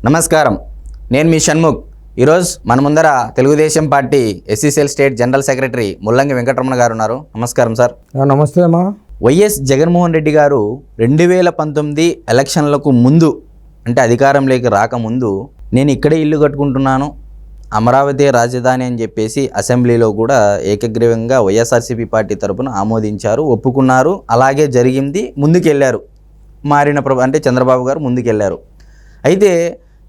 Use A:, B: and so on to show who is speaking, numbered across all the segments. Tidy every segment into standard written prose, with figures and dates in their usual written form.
A: నమస్కారం, నేను మీ షణ్ముఖ్. ఈరోజు మన ముందర Telugu Desam party SCCL state general secretary ముల్లంగి వెంకటరమణ గారు ఉన్నారు. నమస్కారం సార్.
B: నమస్తే అమ్మా.
A: వైఎస్ జగన్మోహన్ రెడ్డి గారు 2019 ఎలక్షన్లకు ముందు, అంటే అధికారంలోకి రాకముందు, నేను ఇక్కడే ఇల్లు కట్టుకుంటున్నాను, అమరావతి రాజధాని అని చెప్పేసి అసెంబ్లీలో కూడా ఏకగ్రీవంగా వైఎస్ఆర్సీపీ పార్టీ తరపున ఆమోదించారు, ఒప్పుకున్నారు. అలాగే జరిగింది, ముందుకెళ్ళారు. మారిన అంటే చంద్రబాబు గారు ముందుకెళ్ళారు. అయితే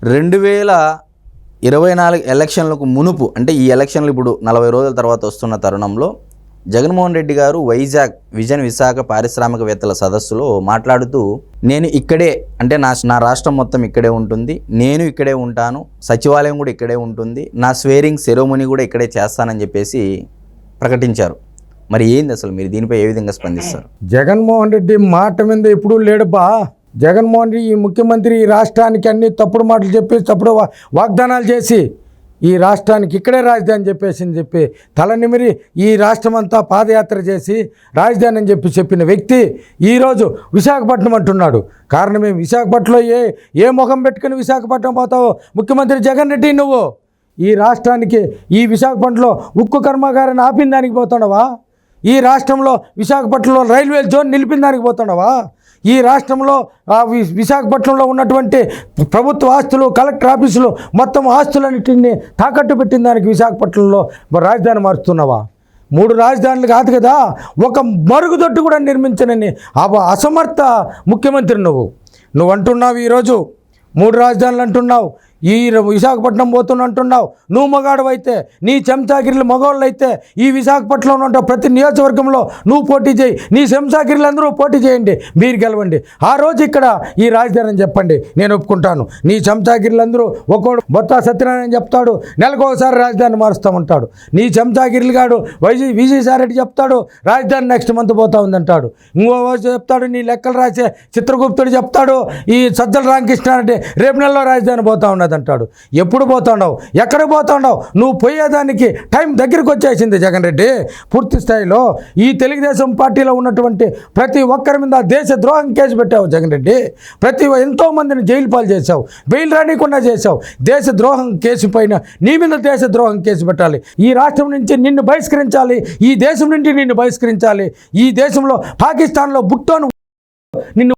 A: 2024 ఎలక్షన్లకు మునుపు, అంటే ఈ ఎలక్షన్లు ఇప్పుడు 40 రోజుల తర్వాత వస్తున్న తరుణంలో జగన్మోహన్ రెడ్డి గారు వైజాగ్ విజన్ విశాఖ పారిశ్రామికవేత్తల సదస్సులో మాట్లాడుతూ, నేను ఇక్కడే, అంటే నా రాష్ట్రం మొత్తం ఇక్కడే ఉంటుంది, నేను ఇక్కడే ఉంటాను, సచివాలయం కూడా ఇక్కడే ఉంటుంది, నా స్వేరింగ్ సెరోమనీ కూడా ఇక్కడే చేస్తానని చెప్పేసి ప్రకటించారు. మరి ఏంది అసలు, మీరు దీనిపై ఏ విధంగా స్పందిస్తారు?
B: జగన్మోహన్ రెడ్డి మాట మీద ఎప్పుడూ లేడుబా. జగన్మోహన్ రెడ్డి ఈ ముఖ్యమంత్రి ఈ రాష్ట్రానికి అన్ని తప్పుడు మాటలు చెప్పి, తప్పుడు వాగ్దానాలు చేసి, ఈ రాష్ట్రానికి ఇక్కడే రాజధాని చెప్పి తల నిమిరి ఈ రాష్ట్రం అంతా పాదయాత్ర చేసి రాజధాని అని చెప్పిన వ్యక్తి ఈరోజు విశాఖపట్నం అంటున్నాడు. కారణమే, విశాఖపట్నంలో ఏ ముఖం పెట్టుకుని విశాఖపట్నం పోతావో ముఖ్యమంత్రి జగన్ రెడ్డి? నువ్వు ఈ రాష్ట్రానికి, ఈ విశాఖపట్నంలో ఉక్కు కర్మాగారాన్ని ఆపిన దానికి పోతున్నావా? ఈ రాష్ట్రంలో విశాఖపట్నంలో రైల్వే జోన్ నిలిపిన దానికి పోతున్నావా? ఈ రాష్ట్రంలో విశాఖపట్నంలో ఉన్నటువంటి ప్రభుత్వ ఆస్తులు, కలెక్టర్ ఆఫీసులు, మొత్తం ఆస్తులన్నింటినీ తాకట్టు పెట్టిన దానికి విశాఖపట్నంలో రాజధాని మారుస్తున్నావా? 3 రాజధానులు కాదు కదా, ఒక మరుగుదొడ్డు కూడా నిర్మించనని అసమర్థ ముఖ్యమంత్రి నువ్వు అంటున్నావు. ఈరోజు 3 రాజధానులు అంటున్నావు, ఈ విశాఖపట్నం పోతున్నా అంటున్నావు. నువ్వు మగాడు అయితే, నీ చెంచాగిరిలు మగవాళ్ళు అయితే ఈ విశాఖపట్నంలో ఉన్న ప్రతి నియోజకవర్గంలో నువ్వు పోటీ చేయి, నీ చెంచాగిరిలు అందరూ పోటీ చేయండి, మీరు గెలవండి. ఆ రోజు ఇక్కడ ఈ రాజధాని అని చెప్పండి, నేను ఒప్పుకుంటాను. నీ చెంచాగిరిలు అందరూ ఒక్కోడు బొత్స సత్యనారాయణ చెప్తాడు, నెలకు ఒకసారి రాజధాని మారుస్తామంటాడు. నీ చెంచాగిరిలు గాడు విజయసాయిరెడ్డి చెప్తాడు, రాజధాని నెక్స్ట్ మంత్ పోతా ఉందంటాడు. ఇంకో చెప్తాడు, నీ లెక్కలు రాసే చిత్రగుప్తుడు చెప్తాడు, ఈ సజ్జల రామకృష్ణారెడ్డి రేపు నెలలో రాజధాని పోతా ఉన్నది అంటాడు. ఎప్పుడు పోతాండవు? ఎక్కడ పోతాండవు? నువ్వు పోయేదానికి టైం దగ్గరికి వచ్చేసింది జగన్ రెడ్డి. పూర్తి స్థాయిలో ఈ తెలుగుదేశం పార్టీలో ఉన్నటువంటి ప్రతి ఒక్కరి మీద దేశ ద్రోహం కేసు పెట్టావు జగన్ రెడ్డి. ఎంతోమందిని జైలు పాలు చేశావు, బెయిల్ రానికుండా చేశావు. దేశ ద్రోహం కేసు పైన నీ మీద దేశ ద్రోహం కేసు పెట్టాలి. ఈ రాష్ట్రం నుంచి నిన్ను బహిష్కరించాలి, ఈ దేశం నుండి నిన్ను బహిష్కరించాలి. ఈ దేశంలో పాకిస్తాన్లో బుట్టోను నిన్ను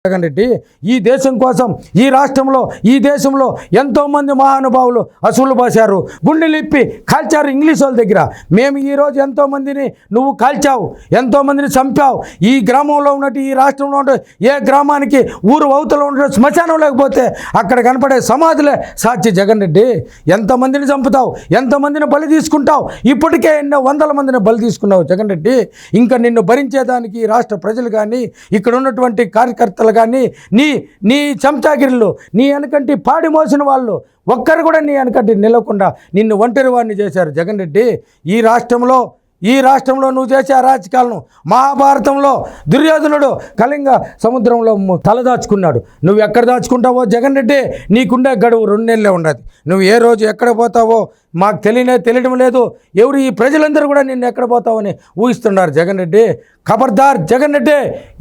B: జగన్ రెడ్డి. ఈ దేశం కోసం, ఈ రాష్ట్రంలో, ఈ దేశంలో ఎంతోమంది మహానుభావులు అసూలు బాశారు, గుండెలిప్పి కాల్చారు ఇంగ్లీష్ వాళ్ళ దగ్గర. మేము ఈరోజు ఎంతోమందిని నువ్వు కాల్చావు, ఎంతోమందిని చంపావు. ఈ గ్రామంలో ఉన్నట్టు, ఈ రాష్ట్రంలో ఉంటే ఏ గ్రామానికి ఊరు అవతల ఉండే శ్మశానం లేకపోతే అక్కడ కనపడే సమాధులే సాక్షి జగన్ రెడ్డి. ఎంతమందిని చంపుతావు, ఎంతమందిని బలి తీసుకుంటావు? ఇప్పటికే ఎన్నో వందల మందిని బలి తీసుకున్నావు జగన్ రెడ్డి. ఇంకా నిన్ను భరించేదానికి ఈ రాష్ట్ర ప్రజలు కానీ, ఇక్కడ ఉన్నటువంటి కార్యకర్తలు కానీ, నీ చెంచాగిరిలు, నీ వెనకంటి పాడి మోసిన వాళ్ళు ఒక్కరు కూడా నీ వెనకంటి నిలవకుండా నిన్ను ఒంటరి వాడిని చేశారు జగన్ రెడ్డి. ఈ రాష్ట్రంలో నువ్వు చేసే అరాచకాలను, మహాభారతంలో దుర్యోధనుడు కళింగ సముద్రంలో తలదాచుకున్నాడు. నువ్వు ఎక్కడ దాచుకుంటావో జగన్ రెడ్డి, నీకుండే గడువు 2 నెలలే ఉండదు. నువ్వు ఏ రోజు ఎక్కడ పోతావో మాకు తెలియడం లేదు. ఎవరు ఈ ప్రజలందరూ కూడా నిన్ను ఎక్కడ పోతావని ఊహిస్తున్నారు జగన్ రెడ్డి. ఖబర్దార్ జగన్ రెడ్డి.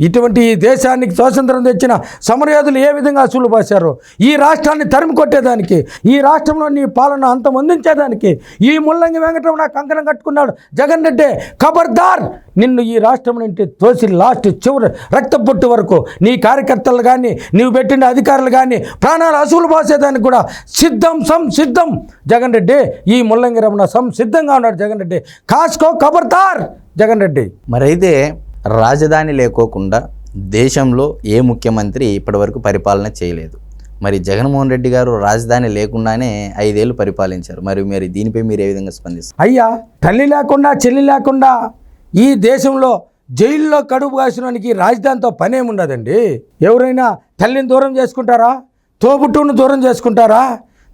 B: ఇటువంటి ఈ దేశానికి స్వాతంత్రం తెచ్చిన సమరయోధులు ఏ విధంగా అసూలు బాశారు, ఈ రాష్ట్రాన్ని తరిమి కొట్టేదానికి, ఈ రాష్ట్రంలో నీ పాలన అంతమొందించేదానికి ఈ ముల్లంగి వెంకటరమణ కంకణం కట్టుకున్నాడు జగన్ రెడ్డి. ఖబర్దార్, నిన్ను ఈ రాష్ట్రం నుండి తోసి లాస్ట్ చివరి రక్తపొట్టు వరకు నీ కార్యకర్తలు కానీ, నీవు పెట్టిన అధికారులు కానీ ప్రాణాలు అసూలు బాసేదానికి కూడా సిద్ధం జగన్ రెడ్డి. ఈ ముల్లంగి రమణ సిద్ధంగా ఉన్నాడు జగన్ రెడ్డి. కాసుకో, ఖబర్దార్ జగన్ రెడ్డి.
A: మరైతే రాజధాని లేకోకుండా దేశంలో ఏ ముఖ్యమంత్రి ఇప్పటివరకు పరిపాలన చేయలేదు. మరి జగన్మోహన్ రెడ్డి గారు రాజధాని లేకుండానే 5 ఏళ్ళు పరిపాలించారు. మరి దీనిపై మీరు ఏ విధంగా స్పందిస్తారు?
B: అయ్యా, తల్లి లేకుండా చెల్లి లేకుండా ఈ దేశంలో జైల్లో కడుపు కాసినోనికి రాజధానితో పనేముండదండి. ఎవరైనా తల్లిని దూరం చేసుకుంటారా? తోబుట్టును దూరం చేసుకుంటారా?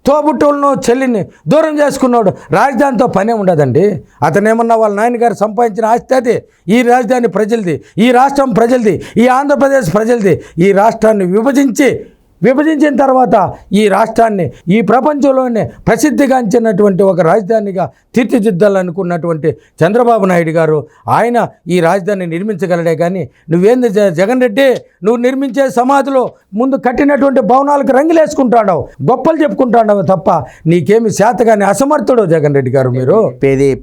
B: తోబుట్టులను చెల్లిని దూరం చేసుకున్నాడు. రాజధానితో పనే ఉండదండి. అతనేమన్నా వాళ్ళ నాయనగారు సంపాదించిన ఆస్తి అది. ఈ రాజధాని ప్రజలది, ఈ రాష్ట్రం ప్రజలది, ఈ ఆంధ్రప్రదేశ్ ప్రజలది. ఈ రాష్ట్రాన్ని విభజించి విభజించిన తర్వాత ఈ రాష్ట్రాన్ని ఈ ప్రపంచంలోనే ప్రసిద్ధిగాంచినటువంటి ఒక రాజధానిగా తీర్చిదిద్దాలనుకున్నటువంటి చంద్రబాబు నాయుడు గారు ఆయన ఈ రాజధానిని నిర్మించగలడే కానీ నువ్వేంది జగన్ రెడ్డి నువ్వు నిర్మించే సమాధిలో ముందు కట్టినటువంటి భవనాలకు రంగులేసుకుంటాడావు, గొప్పలు చెప్పుకుంటాడావు తప్ప నీకేమి శాతగాని అసమర్థుడు జగన్ రెడ్డి గారు. మీరు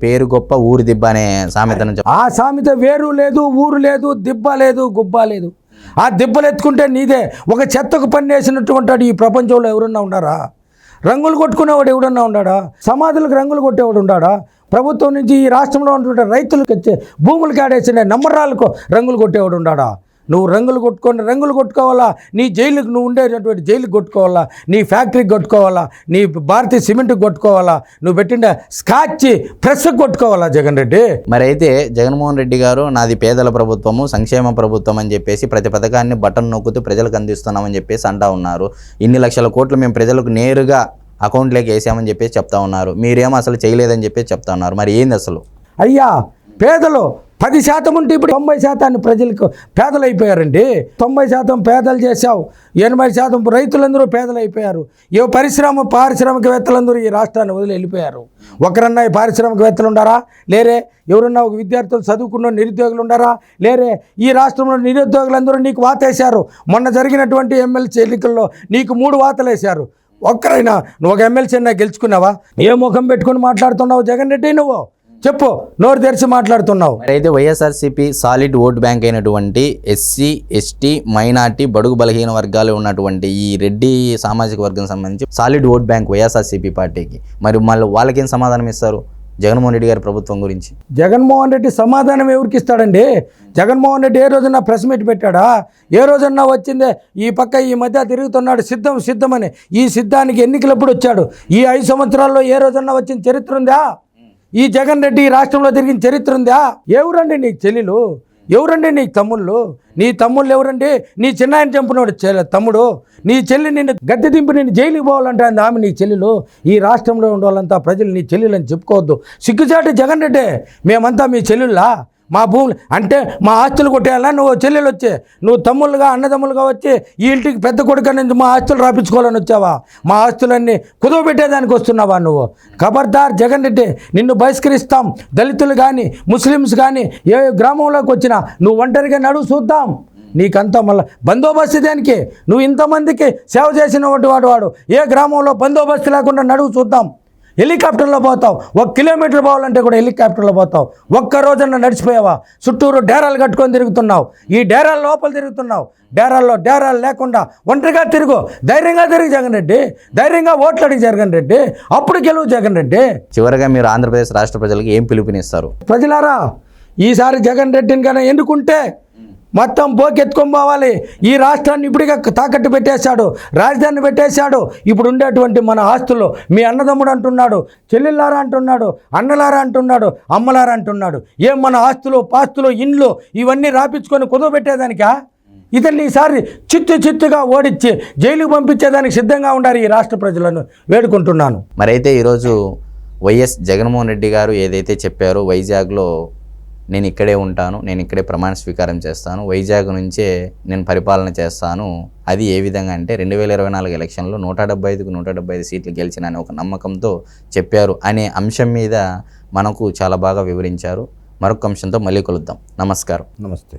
A: పేరు గొప్ప ఊరు దిబ్బ అనే సామెతను
B: ఆ సామెత వేరు లేదు, ఊరు లేదు, దిబ్బ లేదు, గుబ్బ లేదు. ఆ దిబ్బలు ఎత్తుకుంటే నీదే. ఒక చెత్తకు పన్నేసినటువంటి వాడు ఈ ప్రపంచంలో ఎవరన్నా ఉన్నారా? రంగులు కొట్టుకునేవాడు ఎవడన్నా ఉన్నాడా? సమాధులకు రంగులు కొట్టేవాడు ఉన్నాడా? ప్రభుత్వం నుంచి ఈ రాష్ట్రంలో ఉంటుంటే రైతులకు వచ్చే భూములు కాడేసిన నమ్మరాలకు రంగులు కొట్టేవాడు ఉన్నాడా? నువ్వు రంగులు కొట్టుకోవాలా, నీ జైలుకు నువ్వు ఉండేటటువంటి జైలుకి కొట్టుకోవాలా, నీ ఫ్యాక్టరీకి కొట్టుకోవాలా, నీ భారతీయ సిమెంట్కి కొట్టుకోవాలా, నువ్వు పెట్టిన స్కాచ్ ప్రెస్కి కొట్టుకోవాలా జగన్ రెడ్డి?
A: మరి అయితే జగన్మోహన్ రెడ్డి గారు నాది పేదల ప్రభుత్వము, సంక్షేమ ప్రభుత్వం అని చెప్పేసి ప్రతి పథకాన్ని బటన్ నొక్కుతూ ప్రజలకు అందిస్తున్నామని చెప్పేసి అంటా ఉన్నారు. ఇన్ని లక్షల కోట్లు మేము ప్రజలకు నేరుగా అకౌంట్లోకి వేసామని చెప్పేసి చెప్తా ఉన్నారు. మీరేమో అసలు చేయలేదని చెప్పేసి చెప్తా ఉన్నారు. మరి ఏంది అసలు?
B: అయ్యా, పేదలు 10% ఉంటే ఇప్పుడు 90% ప్రజలకు పేదలు అయిపోయారండి. 90% పేదలు చేశావు, 80% రైతులందరూ పేదలు అయిపోయారు. ఏ పారిశ్రామికవేత్తలందరూ ఈ రాష్ట్రాన్ని వదిలి వెళ్ళిపోయారు. ఒకరన్నా ఈ పారిశ్రామికవేత్తలు ఉండారా? లేరే. ఎవరన్నా ఒక విద్యార్థులు చదువుకున్న నిరుద్యోగులు ఉండారా? లేరే. ఈ రాష్ట్రంలో నిరుద్యోగులందరూ నీకు వాతేశారు. మొన్న జరిగినటువంటి ఎమ్మెల్సీ ఎన్నికల్లో నీకు 3 వాతలు వేశారు. ఒక్కరైనా నువ్వు ఒక ఎమ్మెల్సీ గెలుచుకున్నావా? ఏ ముఖం పెట్టుకుని మాట్లాడుతున్నావు జగన్ రెడ్డి? నువ్వు చెప్పు, నోరు తెరిచి మాట్లాడుతున్నావు.
A: అయితే వైఎస్ఆర్సీపీ సాలిడ్ ఓట్ బ్యాంక్ అయినటువంటి ఎస్సీ, ఎస్టీ, మైనార్టీ, బడుగు బలహీన వర్గాలు ఉన్నటువంటి ఈ రెడ్డి సామాజిక వర్గం సంబంధించి సాలిడ్ ఓట్ బ్యాంక్ వైఎస్ఆర్సీపీ పార్టీకి. మరి మళ్ళీ వాళ్ళకేం సమాధానం ఇస్తారు జగన్మోహన్ రెడ్డి గారి ప్రభుత్వం గురించి?
B: జగన్మోహన్ రెడ్డి సమాధానం ఎవరికి ఇస్తాడండి? జగన్మోహన్ రెడ్డి ఏ రోజన్నా ప్రెస్ మీట్ పెట్టాడా? ఏ రోజన్నా వచ్చిందే ఈ పక్క ఈ మధ్య తిరుగుతున్నాడు సిద్ధమని. ఈ సిద్ధానికి ఎన్నికలప్పుడు వచ్చాడు. ఈ 5 సంవత్సరాల్లో ఏ రోజన్నా వచ్చిన చరిత్ర ఉందా? ఈ జగన్ రెడ్డి ఈ రాష్ట్రంలో తిరిగిన చరిత్ర ఉందా? ఎవరండి నీకు చెల్లెలు? ఎవరండి నీకు తమ్ముళ్ళు? నీ తమ్ముళ్ళు ఎవరండి? నీ చిన్నాయన చంపినోడు తమ్ముడు. నీ చెల్లి నిన్ను గద్దె దింపి నేను జైలుకి పోవాలంటే ఆమె నీ చెల్లెలు. ఈ రాష్ట్రంలో ఉండే వాళ్ళంతా ప్రజలు నీ చెల్లెలని చెప్పుకోవద్దు. సిగ్గుచాటి జగన్ రెడ్డి. మేమంతా మీ చెల్లెళ్ళా? మా భూములు అంటే మా ఆస్తులు కొట్టేయాలా? నువ్వు చెల్లెలు వచ్చే నువ్వు తమ్ముళ్ళుగా అన్నదమ్ములుగా వచ్చి ఈ ఇంటికి పెద్ద కొడుకు నుంచి మా ఆస్తులు రాపించుకోవాలని వచ్చావా? మా ఆస్తులన్నీ కుదవబెట్టేదానికి వస్తున్నావా నువ్వు? ఖబర్దార్ జగన్ రెడ్డి, నిన్ను బహిష్కరిస్తాం. దళితులు కానీ ముస్లిమ్స్ కానీ ఏ గ్రామంలోకి వచ్చినా నువ్వు ఒంటరిగా నడువు చూద్దాం. నీకంతా మళ్ళీ బందోబస్తు దానికి. నువ్వు ఇంతమందికి సేవ చేసినటువంటి వాడు ఏ గ్రామంలో బందోబస్తు లేకుండా నడువు చూద్దాం. హెలికాప్టర్లో పోతావు. 1 కిలోమీటర్ పోవాలంటే కూడా హెలికాప్టర్లో పోతావు. ఒక్క రోజన్నా నడిచిపోయావా? చుట్టూరు డేరాలు కట్టుకొని తిరుగుతున్నావు. ఈ డేరాల లోపల తిరుగుతున్నావు. డేరాలు లేకుండా ఒంటరిగా తిరుగు. ధైర్యంగా తిరిగి జగన్ రెడ్డి. ధైర్యంగా ఓట్లు అడిగి జగన్ రెడ్డి. అప్పుడు గెలువు జగన్ రెడ్డి.
A: చివరిగా మీరు ఆంధ్రప్రదేశ్ రాష్ట్ర ప్రజలకు ఏం పిలుపునిస్తారు?
B: ప్రజలారా, ఈసారి జగన్ రెడ్డిని కన్నా ఎన్నుకుంటే మొత్తం పోకెత్తుకొని పోవాలి. ఈ రాష్ట్రాన్ని ఇప్పుడుగా తాకట్టు పెట్టేశాడు, రాజధాని పెట్టేశాడు. ఇప్పుడు ఉండేటువంటి మన ఆస్తులు మీ అన్నదమ్ముడు అంటున్నాడు, చెల్లెళ్ళారా అంటున్నాడు, అన్నలారా అంటున్నాడు, అమ్మలారా అంటున్నాడు. ఏం మన ఆస్తులు, పాస్తులు, ఇండ్లు ఇవన్నీ రాపించుకొని కుదవబెట్టేదానికా? ఇతన్ని ఈసారి చిత్తుగా ఓడించి జైలుకు పంపించేదానికి సిద్ధంగా ఉండాలి ఈ రాష్ట్ర ప్రజలను వేడుకుంటున్నాను.
A: మరైతే ఈరోజు వైఎస్ జగన్మోహన్ రెడ్డి గారు ఏదైతే చెప్పారో వైజాగ్లో నేను ఇక్కడే ఉంటాను, నేను ఇక్కడే ప్రమాణ స్వీకారం చేస్తాను, వైజాగ్ నుంచే నేను పరిపాలన చేస్తాను, అది ఏ విధంగా అంటే 2024 ఎలక్షన్లో 175కు 175 సీట్లు గెలిచిన ఒక నమ్మకంతో చెప్పారు అనే అంశం మీద మనకు చాలా బాగా వివరించారు. మరొక అంశంతో మళ్ళీ కలుద్దాం. నమస్కారం.
B: నమస్తే.